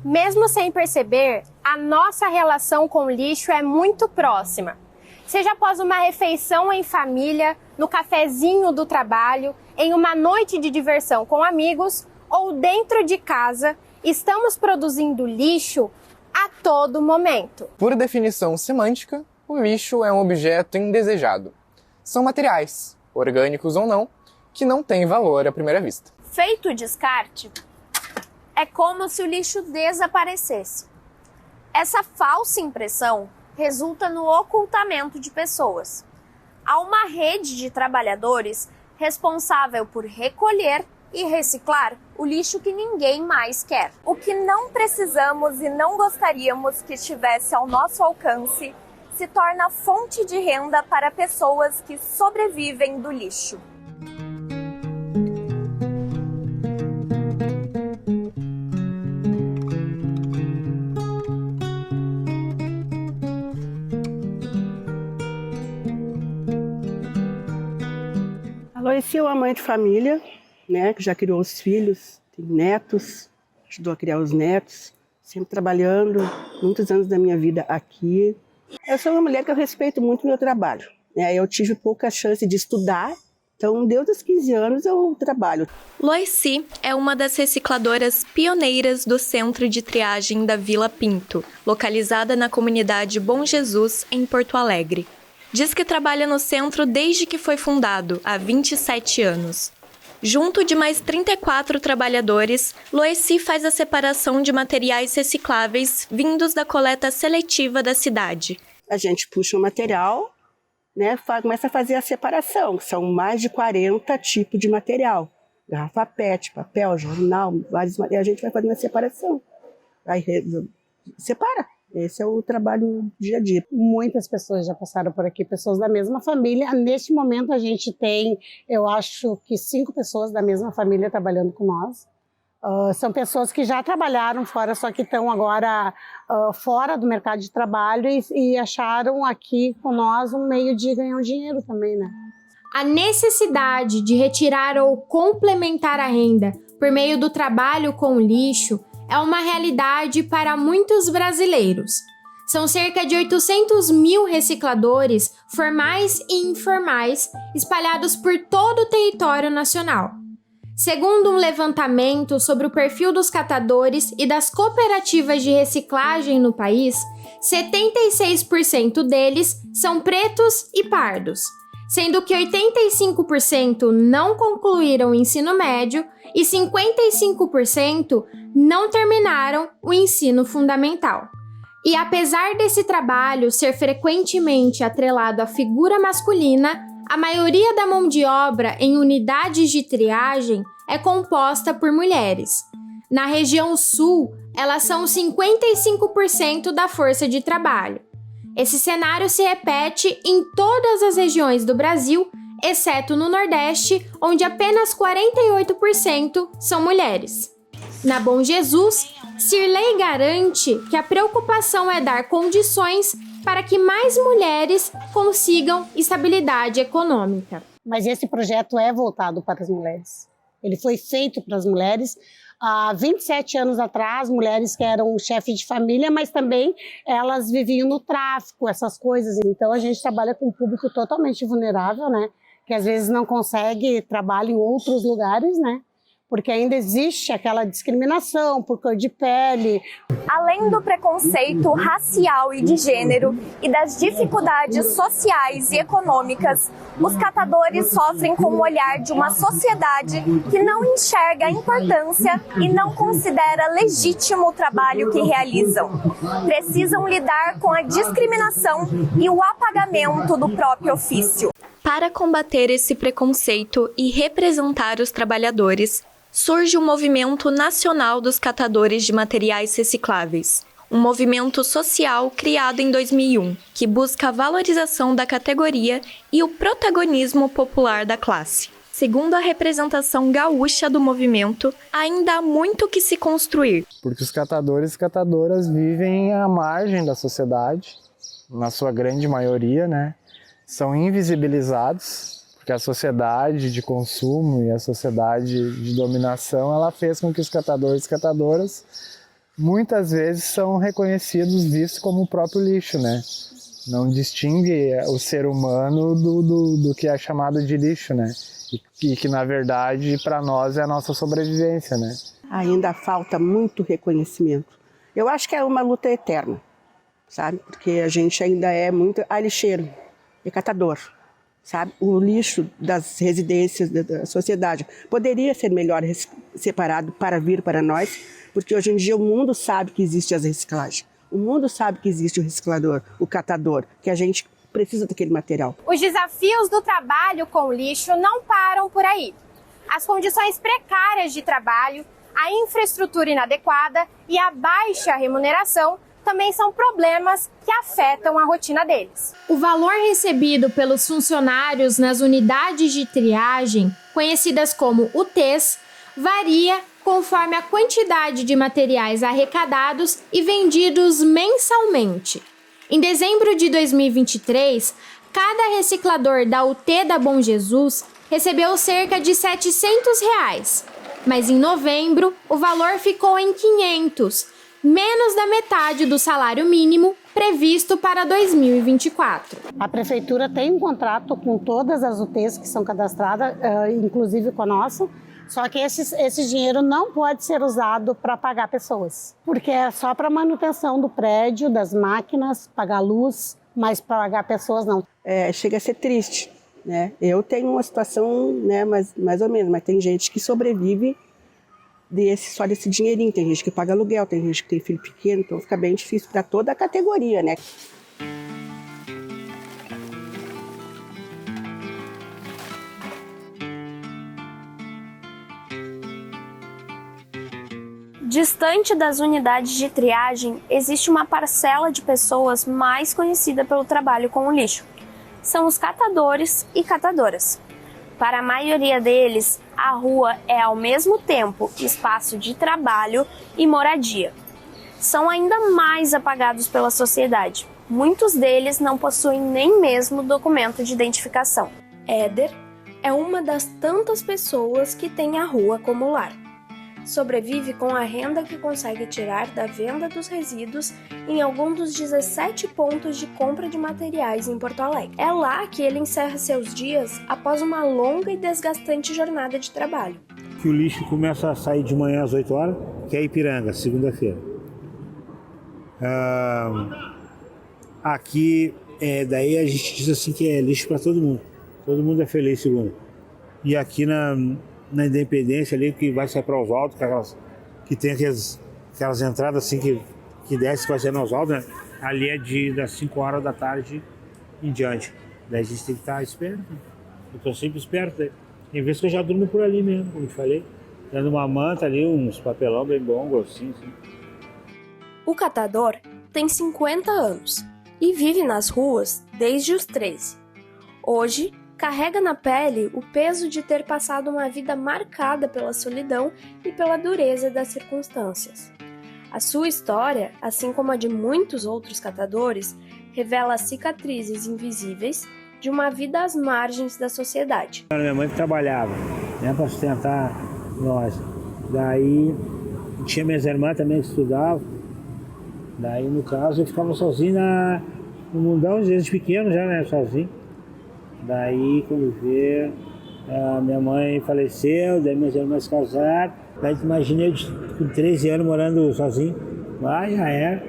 Mesmo sem perceber, a nossa relação com o lixo é muito próxima. Seja após uma refeição em família, no cafezinho do trabalho, em uma noite de diversão com amigos ou dentro de casa, estamos produzindo lixo a todo momento. Por definição semântica, o lixo é um objeto indesejado. São materiais, orgânicos ou não, que não têm valor à primeira vista. Feito o descarte, é como se o lixo desaparecesse. Essa falsa impressão resulta no ocultamento de pessoas. Há uma rede de trabalhadores responsável por recolher e reciclar o lixo que ninguém mais quer. O que não precisamos e não gostaríamos que estivesse ao nosso alcance se torna fonte de renda para pessoas que sobrevivem do lixo. A Loici é uma mãe de família, né, que já criou os filhos, tem netos, ajudou a criar os netos, sempre trabalhando, muitos anos da minha vida aqui. Eu sou uma mulher que eu respeito muito o meu trabalho, né? Eu tive pouca chance de estudar, então desde os 15 anos eu trabalho. Loici é uma das recicladoras pioneiras do Centro de Triagem da Vila Pinto, localizada na comunidade Bom Jesus, em Porto Alegre. Diz que trabalha no centro desde que foi fundado, há 27 anos. Junto de mais 34 trabalhadores, Loici faz a separação de materiais recicláveis vindos da coleta seletiva da cidade. A gente puxa o material, né, começa a fazer a separação. São mais de 40 tipos de material. Garrafa PET, papel, jornal, vários materiais. A gente vai fazendo a separação. Aí separa. Esse é o trabalho dia a dia. Muitas pessoas já passaram por aqui, pessoas da mesma família. Neste momento a gente tem, eu acho que 5 pessoas da mesma família trabalhando com nós. São pessoas que já trabalharam fora, só que estão agora fora do mercado de trabalho e acharam aqui com nós um meio de ganhar um dinheiro também, né? A necessidade de retirar ou complementar a renda por meio do trabalho com o lixo é uma realidade para muitos brasileiros. São cerca de 800 mil recicladores, formais e informais, espalhados por todo o território nacional. Segundo um levantamento sobre o perfil dos catadores e das cooperativas de reciclagem no país, 76% deles são pretos e pardos, sendo que 85% não concluíram o ensino médio e 55% não terminaram o ensino fundamental. E apesar desse trabalho ser frequentemente atrelado à figura masculina, a maioria da mão de obra em unidades de triagem é composta por mulheres. Na região sul, elas são 55% da força de trabalho. Esse cenário se repete em todas as regiões do Brasil, exceto no Nordeste, onde apenas 48% são mulheres. Na Bom Jesus, Cirlei garante que a preocupação é dar condições para que mais mulheres consigam estabilidade econômica. Mas esse projeto é voltado para as mulheres. Ele foi feito para as mulheres. Há 27 anos atrás, mulheres que eram chefes de família, mas também elas viviam no tráfico, essas coisas. Então a gente trabalha com um público totalmente vulnerável, né? Que às vezes não consegue trabalho em outros lugares, né? Porque ainda existe aquela discriminação por cor de pele. Além do preconceito racial e de gênero e das dificuldades sociais e econômicas, os catadores sofrem com o olhar de uma sociedade que não enxerga a importância e não considera legítimo o trabalho que realizam. Precisam lidar com a discriminação e o apagamento do próprio ofício. Para combater esse preconceito e representar os trabalhadores, surge o Movimento Nacional dos Catadores de Materiais Recicláveis, um movimento social criado em 2001, que busca a valorização da categoria e o protagonismo popular da classe. Segundo a representação gaúcha do movimento, ainda há muito que se construir. Porque os catadores e catadoras vivem à margem da sociedade, na sua grande maioria, né? São invisibilizados, porque a sociedade de consumo e a sociedade de dominação, ela fez com que os catadores e catadoras muitas vezes são reconhecidos, vistos como o próprio lixo, né? Não distingue o ser humano do que é chamado de lixo, né? E que, na verdade, para nós é a nossa sobrevivência, né? Ainda falta muito reconhecimento. Eu acho que é uma luta eterna, sabe? Porque a gente ainda é muito lixeiro, é catador, sabe? O lixo das residências da sociedade poderia ser melhor separado para vir para nós, porque hoje em dia o mundo sabe que existe as reciclagens. O mundo sabe que existe o reciclador, o catador, que a gente precisa daquele material. Os desafios do trabalho com lixo não param por aí. As condições precárias de trabalho, a infraestrutura inadequada e a baixa remuneração também são problemas que afetam a rotina deles. O valor recebido pelos funcionários nas unidades de triagem, conhecidas como UTs, varia conforme a quantidade de materiais arrecadados e vendidos mensalmente. Em dezembro de 2023, cada reciclador da UT da Bom Jesus recebeu cerca de R$ 700, mas em novembro o valor ficou em 500, menos da metade do salário mínimo previsto para 2024. A prefeitura tem um contrato com todas as UTs que são cadastradas, inclusive com a nossa, só que esse dinheiro não pode ser usado para pagar pessoas, porque é só para manutenção do prédio, das máquinas, pagar luz, mas para pagar pessoas não. Chega a ser triste, né? Eu tenho uma situação, né, mais ou menos, mas tem gente que sobrevive só desse dinheirinho, tem gente que paga aluguel, tem gente que tem filho pequeno, então fica bem difícil para toda a categoria, né? Distante das unidades de triagem, existe uma parcela de pessoas mais conhecida pelo trabalho com o lixo. São os catadores e catadoras. Para a maioria deles, a rua é ao mesmo tempo espaço de trabalho e moradia. São ainda mais apagados pela sociedade. Muitos deles não possuem nem mesmo documento de identificação. Éder é uma das tantas pessoas que tem a rua como lar. Sobrevive com a renda que consegue tirar da venda dos resíduos em algum dos 17 pontos de compra de materiais em Porto Alegre. É lá que ele encerra seus dias após uma longa e desgastante jornada de trabalho. Que o lixo começa a sair de manhã às 8 horas, que é Ipiranga, segunda-feira. Aqui, daí a gente diz assim que é lixo para todo mundo é feliz segunda. E aqui na Independência ali, que vai sair para Oswaldo, que tem aquelas entradas assim que desce para ser no Oswaldo, né? Ali é das 5 horas da tarde em diante. Daí a gente tem que estar esperto. Eu estou sempre esperto. Tem vezes que eu já durmo por ali mesmo, como eu te falei. Dando uma manta ali, uns papelão bem bom, grossinho. Assim. O catador tem 50 anos e vive nas ruas desde os 13. Hoje, carrega na pele o peso de ter passado uma vida marcada pela solidão e pela dureza das circunstâncias. A sua história, assim como a de muitos outros catadores, revela cicatrizes invisíveis de uma vida às margens da sociedade. Minha mãe que trabalhava, né, para sustentar nós. Daí tinha minhas irmãs também que estudavam. Daí, no caso, eu ficava sozinho no mundão, desde pequeno já, né, sozinho. Daí, quando vê, minha mãe faleceu, daí minhas irmãs se casaram. Daí, imaginei eu com 13 anos morando sozinho. Já era.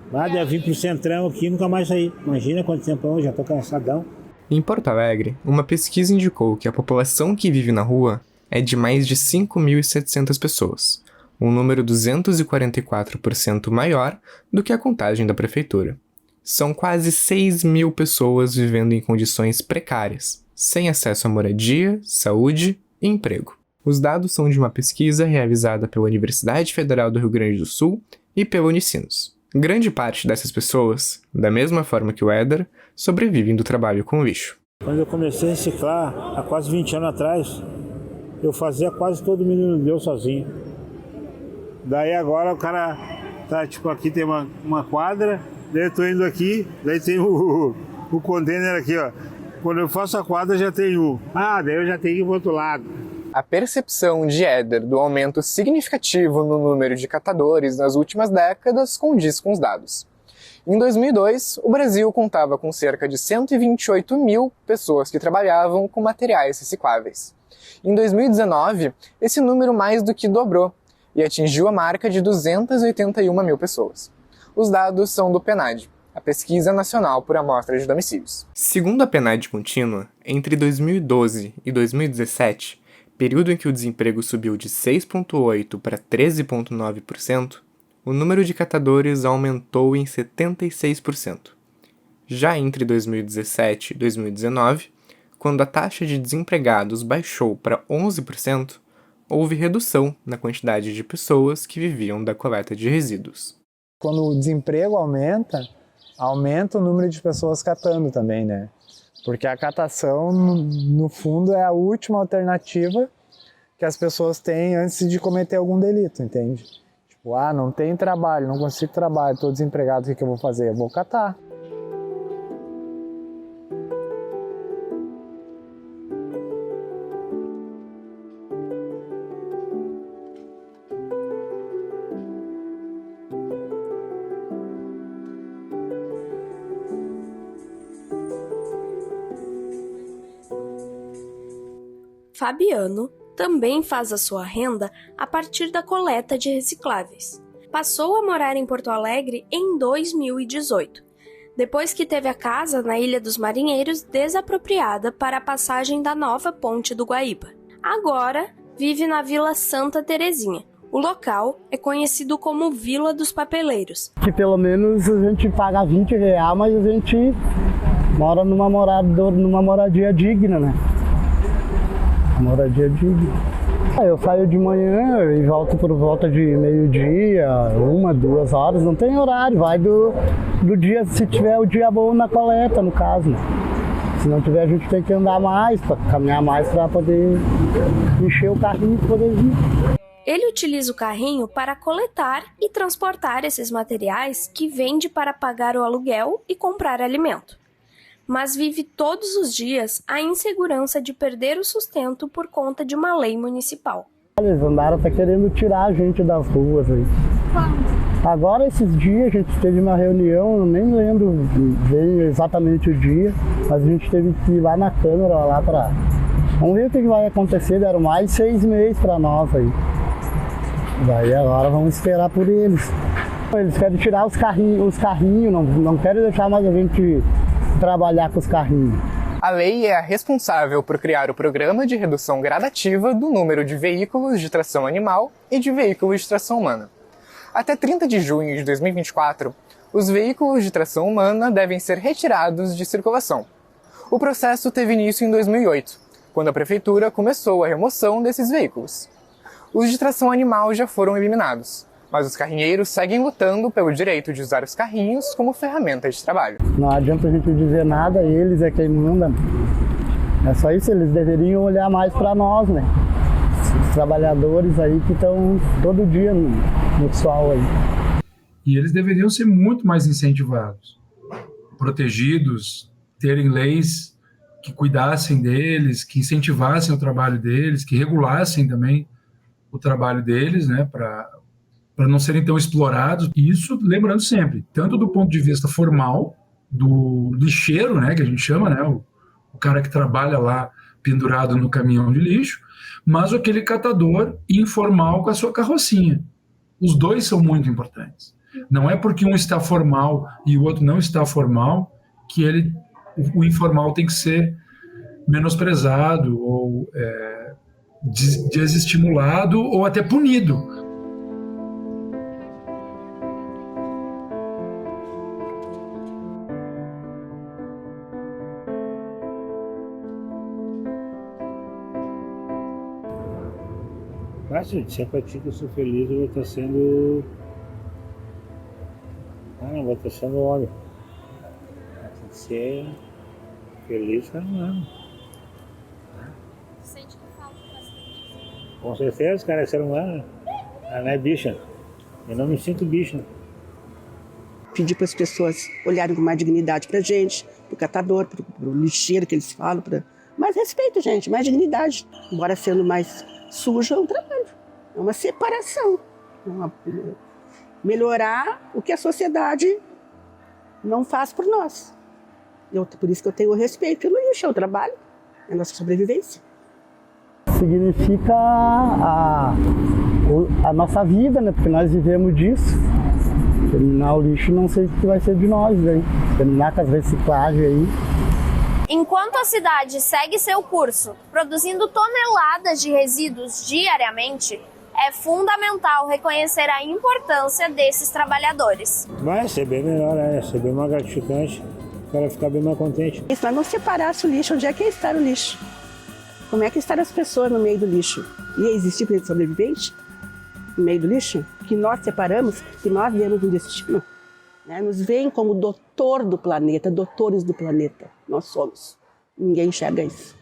Daí eu vim pro Centrão aqui e nunca mais saí. Imagina quanto tempo eu já tô cansadão. Em Porto Alegre, uma pesquisa indicou que a população que vive na rua é de mais de 5.700 pessoas, um número 244% maior do que a contagem da prefeitura. São quase 6.000 pessoas vivendo em condições precárias, sem acesso à moradia, saúde e emprego. Os dados são de uma pesquisa realizada pela Universidade Federal do Rio Grande do Sul e pela Unicinos. Grande parte dessas pessoas, da mesma forma que o Éder, sobrevivem do trabalho com lixo. Quando eu comecei a reciclar, há quase 20 anos atrás, eu fazia quase todo menino Deus sozinho. Daí agora o cara tá, tipo, aqui tem uma quadra, daí eu tô indo aqui, daí tem o container aqui, ó. Quando eu faço a quadra já tem um. Daí eu já tenho que ir pro outro lado. A percepção de Éder do aumento significativo no número de catadores nas últimas décadas condiz com os dados. Em 2002, o Brasil contava com cerca de 128 mil pessoas que trabalhavam com materiais recicláveis. Em 2019, esse número mais do que dobrou e atingiu a marca de 281 mil pessoas. Os dados são do PNAD, a Pesquisa Nacional por Amostra de Domicílios. Segundo a PNAD contínua, entre 2012 e 2017, período em que o desemprego subiu de 6,8% para 13,9%, o número de catadores aumentou em 76%. Já entre 2017 e 2019, quando a taxa de desempregados baixou para 11%, houve redução na quantidade de pessoas que viviam da coleta de resíduos. Quando o desemprego aumenta o número de pessoas catando também, né? Porque a catação, no fundo, é a última alternativa que as pessoas têm antes de cometer algum delito, entende? Tipo, não tem trabalho, não consigo trabalho, estou desempregado, o que eu vou fazer? Eu vou catar. Fabiano também faz a sua renda a partir da coleta de recicláveis. Passou a morar em Porto Alegre em 2018, depois que teve a casa na Ilha dos Marinheiros desapropriada para a passagem da nova ponte do Guaíba. Agora vive na Vila Santa Terezinha. O local é conhecido como Vila dos Papeleiros. Que pelo menos a gente paga R$20, mas a gente mora numa moradia digna, né? Moradia digna. Eu saio de manhã e volto por volta de meio-dia, 1, 2 horas, não tem horário, vai do dia, se tiver o dia bom na coleta, no caso. Né? Se não tiver, a gente tem que andar mais, caminhar mais para poder encher o carrinho e poder vir. Ele utiliza o carrinho para coletar e transportar esses materiais que vende para pagar o aluguel e comprar alimento. Mas vive todos os dias a insegurança de perder o sustento por conta de uma lei municipal. Eles andaram querendo tirar a gente das ruas aí. Agora, esses dias, a gente teve uma reunião, eu nem lembro bem exatamente o dia, mas a gente teve que ir lá na Câmara, lá para... Vamos ver o que vai acontecer, deram mais 6 meses para nós aí. Daí agora vamos esperar por eles. Eles querem tirar os carrinhos não querem deixar mais a gente trabalhar com os carrinhos. A lei é a responsável por criar o programa de redução gradativa do número de veículos de tração animal e de veículos de tração humana. Até 30 de junho de 2024, os veículos de tração humana devem ser retirados de circulação. O processo teve início em 2008, quando a prefeitura começou a remoção desses veículos. Os de tração animal já foram eliminados, mas os carrinheiros seguem lutando pelo direito de usar os carrinhos como ferramenta de trabalho. Não adianta a gente dizer nada, eles é quem manda. É só isso, eles deveriam olhar mais para nós, né? Os trabalhadores aí que estão todo dia no sol aí. E eles deveriam ser muito mais incentivados, protegidos, terem leis que cuidassem deles, que incentivassem o trabalho deles, que regulassem também o trabalho deles, né, para não serem tão explorados. E isso, lembrando sempre, tanto do ponto de vista formal, do lixeiro, né, que a gente chama, né, o cara que trabalha lá pendurado no caminhão de lixo, mas aquele catador informal com a sua carrocinha. Os dois são muito importantes. Não é porque um está formal e o outro não está formal que o informal tem que ser menosprezado ou desestimulado ou até punido. Mas, gente, se é pra ti que eu sou feliz, eu vou estar sendo... não vou estar sendo homem. Tem que ser feliz para um ano. Sente que falta bastante. Com certeza, cara, é ser humano. Não é bicha. Eu não me sinto bicho. Pedir para as pessoas olharem com mais dignidade para a gente, para o catador, para o lixeiro que eles falam, para Mais respeito, gente, mais dignidade. Embora sendo mais sujo, é um trabalho. É uma separação. Melhorar o que a sociedade não faz por nós. Por isso que eu tenho respeito pelo lixo, é o trabalho, é a nossa sobrevivência. Significa a nossa vida, né? Porque nós vivemos disso. Terminar o lixo, não sei o que vai ser de nós, né? Terminar com as reciclagens aí. Enquanto a cidade segue seu curso, produzindo toneladas de resíduos diariamente, é fundamental reconhecer a importância desses trabalhadores. Vai ser bem melhor, vai ser bem mais gratificante, o cara ficar bem mais contente. Se nós não separasse o lixo, onde é que ia estar o lixo? Como é que estão as pessoas no meio do lixo? Ia existir para sobrevivente no meio do lixo? Que nós separamos, que nós demos um destino. Né? Nos veem como doutor do planeta, doutores do planeta. Nós somos. Ninguém enxerga isso.